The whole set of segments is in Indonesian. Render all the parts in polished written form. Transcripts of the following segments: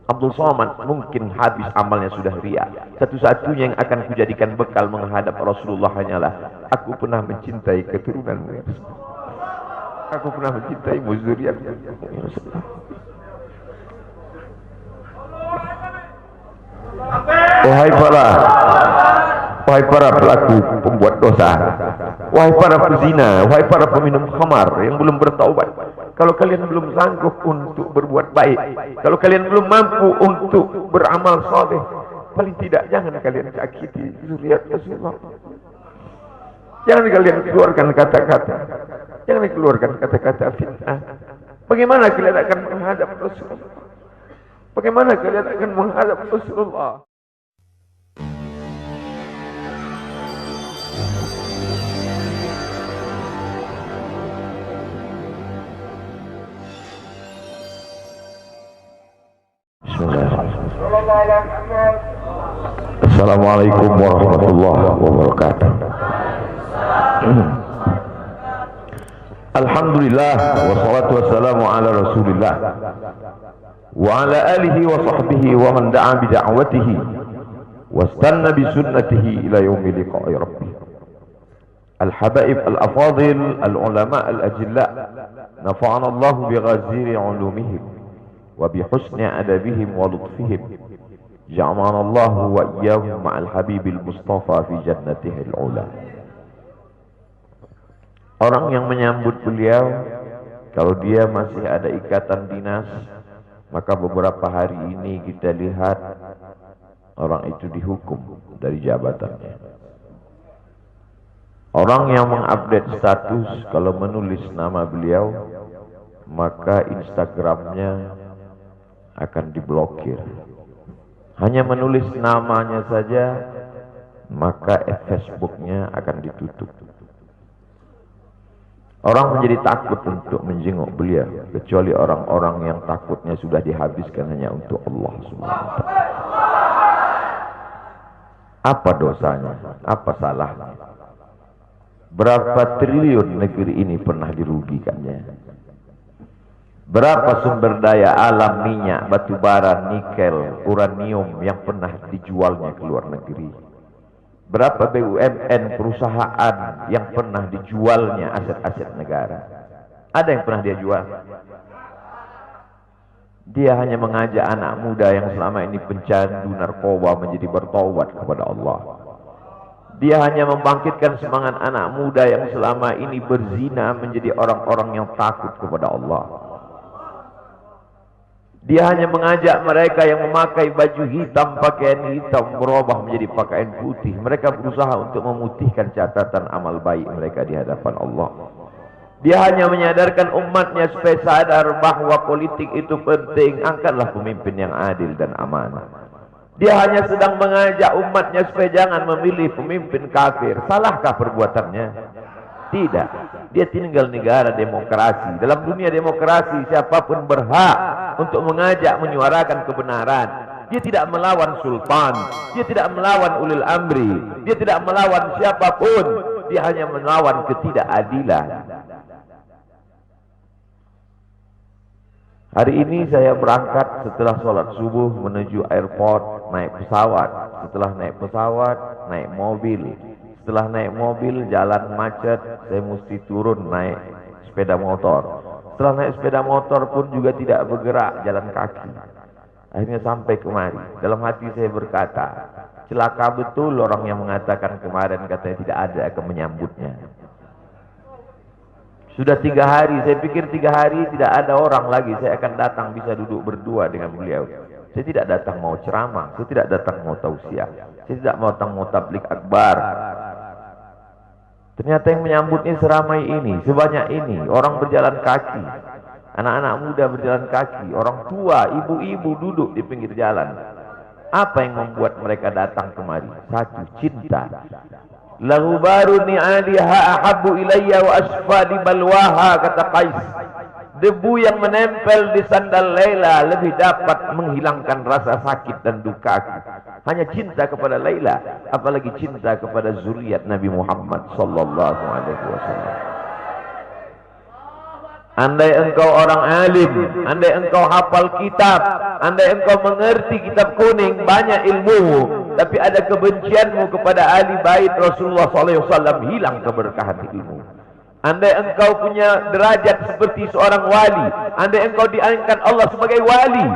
Abdul Somad mungkin habis amalnya sudah ria. Satu-satunya yang akan kujadikan bekal menghadap Rasulullah hanyalah aku pernah mencintai keturunanmu ya Rasulullah. Aku pernah mencintaimu zuriatmu ya Rasulullah. Wahai para pelaku pembuat dosa, wahai para pezina, wahai para peminum khamar yang belum bertaubat, kalau kalian belum sanggup untuk berbuat baik, kalau kalian belum mampu untuk beramal saleh, paling tidak jangan kalian sakiti zuriat Rasulullah. Jangan kalian keluarkan kata-kata, jangan keluarkan kata-kata fitnah. Bagaimana kalian akan menghadap Rasulullah? Bagaimana kalian akan menghadap Rasulullah? Assalamualaikum warahmatullahi wabarakatuh. Alhamdulillah wassalatu wassalamu ala Rasulillah wa ala alihi wa sahbihi wa man da'a bi da'watihi wastanna bi sunnatihi ila yaumi liqa'i rabbih. Al-habaib al-afadil al-ulama al-ajilla nafa'ana Allah bi ghaziri ulumihim wa bi husni adabihim wa lutfihim. Ja'alana Allah wa iyyahum ma'al habibil mustafa fi jannatihil ula. Orang yang menyambut beliau, kalau dia masih ada ikatan dinas, maka beberapa hari ini kita lihat orang itu dihukum dari jabatannya. Orang yang mengupdate status kalau menulis nama beliau, maka Instagramnya akan diblokir. Hanya menulis namanya saja, maka Facebooknya akan ditutup. Orang menjadi takut untuk menjenguk beliau, kecuali orang-orang yang takutnya sudah dihabiskan hanya untuk Allah Subhanahu wa ta'ala. Apa dosanya? Apa salahnya? Berapa triliun negeri ini pernah dirugikannya? Berapa sumber daya alam, minyak, batu bara, nikel, uranium yang pernah dijualnya ke luar negeri? Berapa BUMN perusahaan yang pernah dijualnya aset-aset negara? Ada yang pernah dia jual? Dia hanya mengajak anak muda yang selama ini pencandu narkoba menjadi bertaubat kepada Allah. Dia hanya membangkitkan semangat anak muda yang selama ini berzina menjadi orang-orang yang takut kepada Allah. Dia hanya mengajak mereka yang memakai baju hitam, pakaian hitam, berubah menjadi pakaian putih. Mereka berusaha untuk memutihkan catatan amal baik mereka di hadapan Allah. Dia hanya menyadarkan umatnya supaya sadar bahwa politik itu penting. Angkatlah pemimpin yang adil dan amanah. Dia hanya sedang mengajak umatnya supaya jangan memilih pemimpin kafir. Salahkah perbuatannya? Tidak. Dia tinggal negara demokrasi. Dalam dunia demokrasi, siapapun berhak untuk mengajak menyuarakan kebenaran. Dia tidak melawan sultan, dia tidak melawan ulil amri, dia tidak melawan siapapun. Dia hanya melawan ketidakadilan. Hari ini saya berangkat setelah sholat subuh menuju airport, naik pesawat. Setelah naik pesawat, naik mobil. Setelah naik mobil, jalan macet, saya mesti turun naik sepeda motor. Setelah naik sepeda motor pun juga tidak bergerak, jalan kaki. Akhirnya sampai kemari. Dalam hati saya berkata, celaka betul orang yang mengatakan kemarin katanya tidak ada akan menyambutnya. Sudah 3 hari, saya pikir 3 hari tidak ada orang lagi. Saya akan datang bisa duduk berdua dengan beliau. Saya tidak datang mau ceramah, saya tidak datang mau tausiah, saya tidak mau datang mau tablik akbar. Ternyata yang menyambutnya seramai ini, sebanyak ini, orang berjalan kaki, anak-anak muda berjalan kaki, orang tua, ibu-ibu duduk di pinggir jalan. Apa yang membuat mereka datang kemari? Satu, cinta. Lahu baru ni'aliha ahabbu ilayya wa asfadi balwaha, kata Qais. Debu yang menempel di sandal Laila lebih dapat menghilangkan rasa sakit dan duka. Hanya cinta kepada Laila, apalagi cinta kepada zuriat Nabi Muhammad sallallahu alaihi wasallam. Andai engkau orang alim, andai engkau hafal kitab, andai engkau mengerti kitab kuning, banyak ilmu, tapi ada kebencianmu kepada ahli bait Rasulullah SAW, hilang keberkahan ilmu. Andai engkau punya derajat seperti seorang wali, andai engkau diangkat Allah sebagai wali,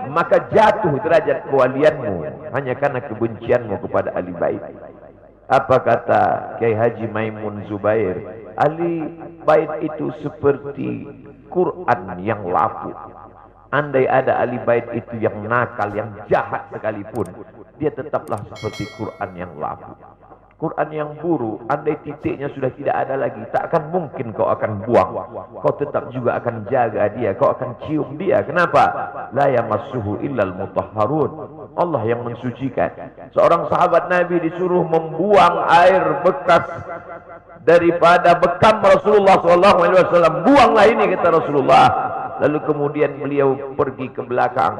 maka jatuh derajat kewalianmu hanya karena kebencianmu kepada ahli bait. Apa kata Kiai Haji Maimun Zubair? Ahli bait itu seperti Quran yang lapuk. Andai ada ahli bait itu yang nakal, yang jahat sekalipun, dia tetaplah seperti Quran yang lapuk. Quran yang buruk, andai titiknya sudah tidak ada lagi, tak akan mungkin kau akan buang. Kau tetap juga akan jaga dia, kau akan cium dia. Kenapa? La yamassuhu illal mutahharun. Allah yang mensucikan. Seorang sahabat Nabi disuruh membuang air bekas daripada bekam Rasulullah SAW. Buanglah ini, kata Rasulullah. Lalu kemudian beliau pergi ke belakang.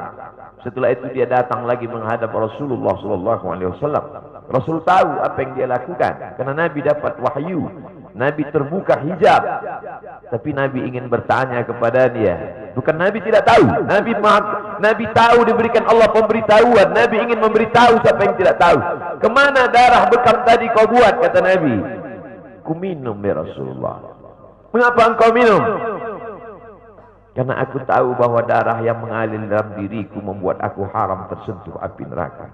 Setelah itu dia datang lagi menghadap Rasulullah SAW. Rasul tahu apa yang dia lakukan, karena Nabi dapat wahyu, Nabi terbuka hijab. Tapi Nabi ingin bertanya kepada dia. Bukan Nabi tidak tahu, Nabi tahu, diberikan Allah pemberitahuan. Nabi ingin memberitahu siapa yang tidak tahu. Kemana darah bekam tadi kau buat? Kata Nabi. Ku minum ya Rasulullah. Mengapa engkau minum? Karena aku tahu bahwa darah yang mengalir dalam diriku membuat aku haram tersentuh api neraka.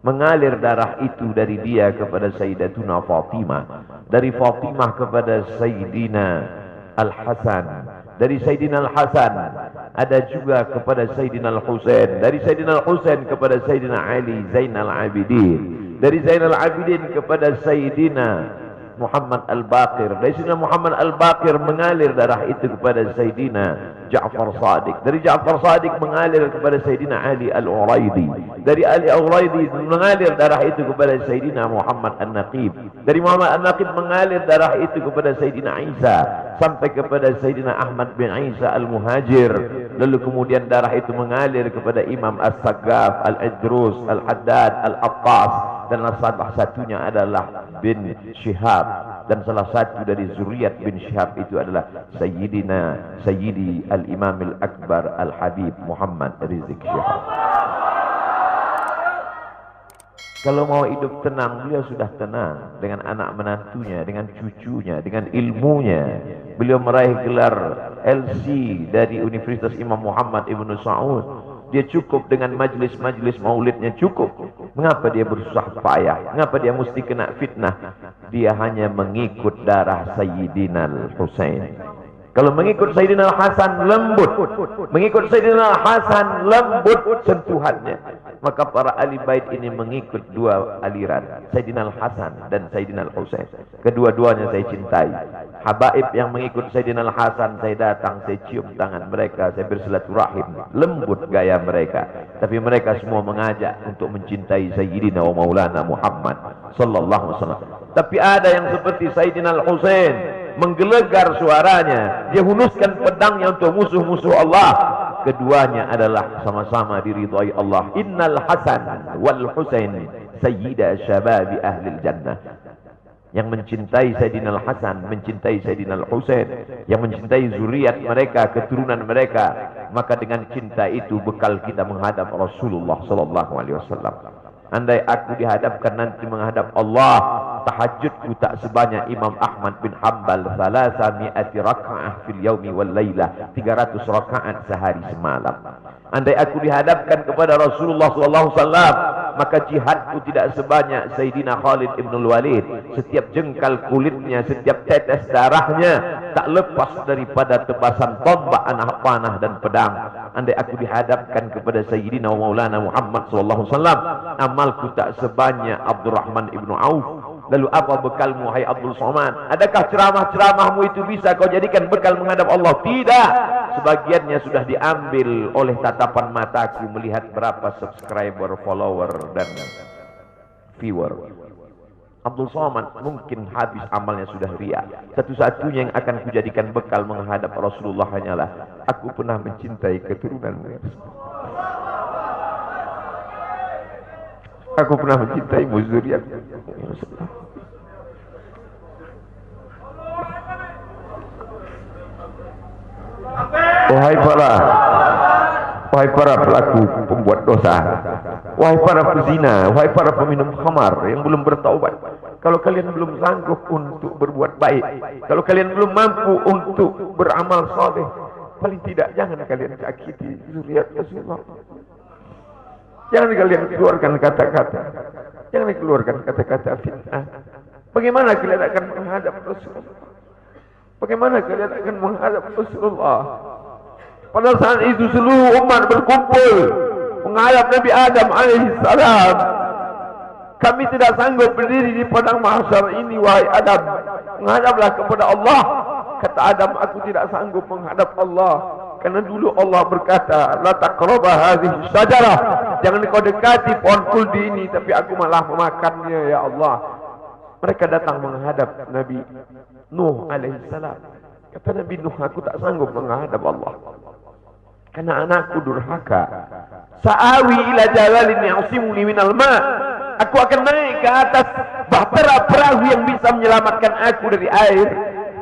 Mengalir darah itu dari dia kepada Sayyidatuna Fatimah, dari Fatimah kepada Sayyidina Al-Hasan, dari Sayyidina Al-Hasan ada juga kepada Sayyidina Al-Husain, dari Sayyidina Al-Husain kepada Sayyidina Ali Zainal Abidin, dari Zainal Abidin kepada Sayyidina Muhammad Al-Baqir, dari Sayyidina Muhammad Al-Baqir mengalir darah itu kepada Sayyidina Ja'far Sadiq, dari Ja'far Sadiq mengalir kepada Sayyidina Ali Al-Uraidi, dari Ali Al-Uraidi mengalir darah itu kepada Sayyidina Muhammad An-Naqib, dari Muhammad An-Naqib mengalir darah itu kepada Sayyidina Isa sampai kepada Sayyidina Ahmad bin Isa Al-Muhajir. Lalu kemudian darah itu mengalir kepada Imam As-Saggaf, Al-Idrus, Al-Haddad, Al-Attas, dan salah satunya adalah bin Syihab, dan salah satu dari zuriat bin Syihab itu adalah Sayyidi Al-Imam Al-Akbar Al-Habib Muhammad Rizik Syihab. Kalau mau hidup tenang, beliau sudah tenang dengan anak menantunya, dengan cucunya, dengan ilmunya. Beliau meraih gelar LC dari Universitas Imam Muhammad Ibn Saud. Dia cukup dengan majlis-majlis maulidnya, cukup. Mengapa dia bersusah payah? Mengapa dia mesti kena fitnah? Dia hanya mengikut darah Sayyidina Al-Husain. Kalau mengikut Sayyidina Al-Hasan lembut, mengikut Sayyidina Al-Hasan lembut sentuhannya. Maka para ahli bait ini mengikut dua aliran, Sayyidina Al-Hasan dan Sayyidina Al-Husain. Kedua-duanya saya cintai. Habaib yang mengikut Sayyidina Al-Hasan, saya datang, saya cium tangan mereka, saya bersilaturahim, lembut gaya mereka. Tapi mereka semua mengajak untuk mencintai Sayyidina wa Maulana Muhammad sallallahu alaihi wasallam. Tapi ada yang seperti Sayyidina Al-Husain, menggelegar suaranya, dia hunuskan pedangnya untuk musuh-musuh Allah. Keduanya adalah sama-sama diridhai Allah. Innal Hasan wal Husain sayyida syababi ahlil jannah. Yang mencintai Sayyidina Al-Hasan, mencintai Sayyidina Al-Husain, yang mencintai zuriat mereka, keturunan mereka, maka dengan cinta itu bekal kita menghadap Rasulullah sallallahu alaihi wasallam. Andai aku dihadapkan nanti menghadap Allah, tahajudku tak sebanyak Imam Ahmad bin Hanbal, 300 raka'ah fil yaumi wal lailah, 300 rakaat sehari semalam. Andai aku dihadapkan kepada Rasulullah SAW, maka jihadku tidak sebanyak Sayyidina Khalid ibn Walid. Setiap jengkal kulitnya, setiap tetes darahnya tak lepas daripada tebasan tombak, anak panah dan pedang. Andai aku dihadapkan kepada Sayyidina Maulana Muhammad SAW, amalku tak sebanyak Abdurrahman ibn Auf. Lalu apa bekalmu, hai Abdul Somad? Adakah ceramah-ceramahmu itu bisa kau jadikan bekal menghadap Allah? Tidak. Sebagiannya sudah diambil oleh tatapan mataku melihat berapa subscriber, follower, dan viewer. Abdul Somad mungkin habis amalnya sudah ria. Satu-satunya yang akan kujadikan bekal menghadap Rasulullah hanyalah aku pernah mencintai keturunanmu. Aku pernah mencintaimu zuriatmu. Wahai para pelaku pembuat dosa, wahai para pezina, wahai para peminum khamar yang belum bertaubat, kalau kalian belum sanggup untuk berbuat baik, kalau kalian belum mampu untuk beramal saleh, paling tidak jangan kalian sakiti zuriat Rasulullah. Jangan kalian keluarkan kata-kata, jangan keluarkan kata-kata fitnah. Bagaimana kalian akan menghadap Rasulullah? Bagaimana kalian akan menghadap Rasulullah? Pada saat itu seluruh umat berkumpul menghadap Nabi Adam alaihissalam. Kami tidak sanggup berdiri di padang mahsyar ini, wahai Adam. Menghadaplah kepada Allah. Kata Adam, aku tidak sanggup menghadap Allah. Karena dulu Allah berkata, la taqraba hadhihi syajarah. Jangan kau dekati pohon kuldi ini, tapi aku malah memakannya, ya Allah. Mereka datang menghadap Nabi Nuh alaihissalam. Kata Nabi Nuh, aku tak sanggup menghadap Allah. Karena anakku durhaka. Sa'awi ila jalalin ya'simuni minal ma'. Aku akan naik ke atas bahtera perahu yang bisa menyelamatkan aku dari air.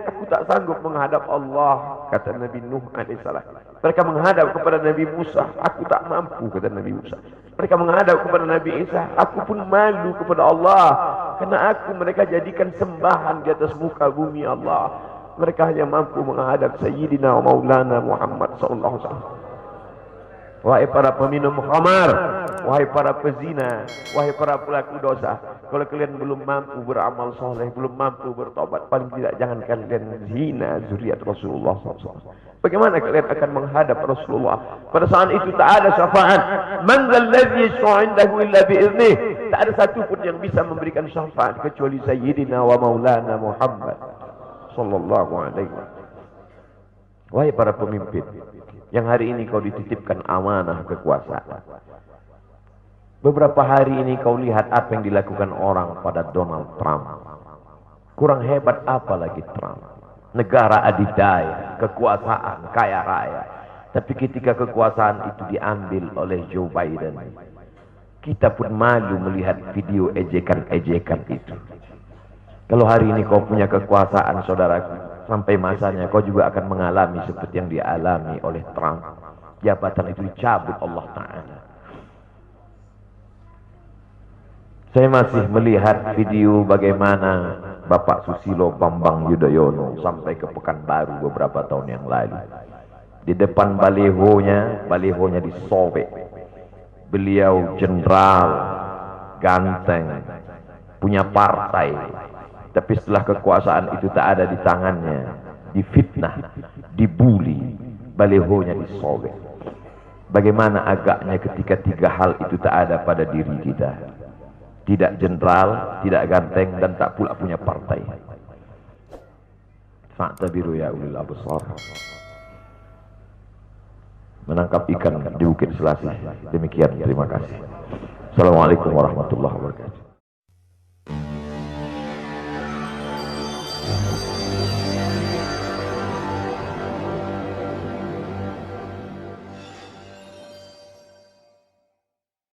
Aku tak sanggup menghadap Allah, kata Nabi Nuh alaihissalam. Mereka menghadap kepada Nabi Musa, aku tak mampu, kata Nabi Musa. Mereka menghadap kepada Nabi Isa, aku pun malu kepada Allah, karena aku mereka jadikan sembahan di atas muka bumi Allah. Mereka hanya mampu menghadap Sayyidina wa Maulana Muhammad sallallahu alaihi wasallam. Wahai para peminum khamar, wahai para pezina, wahai para pelaku dosa, kalau kalian belum mampu beramal soleh, belum mampu bertobat, paling tidak jangan kalian zina zuriat Rasulullah SAW. Bagaimana kalian akan menghadap Rasulullah? Pada saat itu tak ada syafaat. Man dzalladzi yashfa'u 'indahu illa bi'iznih. Tak ada satu pun yang bisa memberikan syafaat kecuali Sayyidina wa Maulana Muhammad sallallahu alaihi wasallam. Wahai para pemimpin, yang hari ini kau dititipkan amanah kekuasaan. Beberapa hari ini kau lihat apa yang dilakukan orang pada Donald Trump. Kurang hebat apa lagi Trump? Negara adidaya, kekuasaan, kaya raya. Tapi ketika kekuasaan itu diambil oleh Joe Biden, kita pun malu melihat video ejekan-ejekan itu. Kalau hari ini kau punya kekuasaan, saudaraku, sampai masanya kau juga akan mengalami seperti yang dialami oleh Trump. Jabatan itu dicabut Allah Ta'ala. Saya masih melihat video bagaimana Bapak Susilo Bambang Yudhoyono sampai ke Pekanbaru beberapa tahun yang lalu. Di depan balihonya disobek. Beliau jenderal, ganteng, punya partai. Tapi setelah kekuasaan itu tak ada di tangannya, difitnah, dibuli, balihonya disobek. Bagaimana agaknya ketika tiga hal itu tak ada pada diri kita. Tidak jenderal, tidak ganteng, dan tak pula punya partai. Fa'tabiru ya ulil absar. Menangkap ikan di Bukit Selasih. Demikian, terima kasih. Assalamualaikum warahmatullahi wabarakatuh.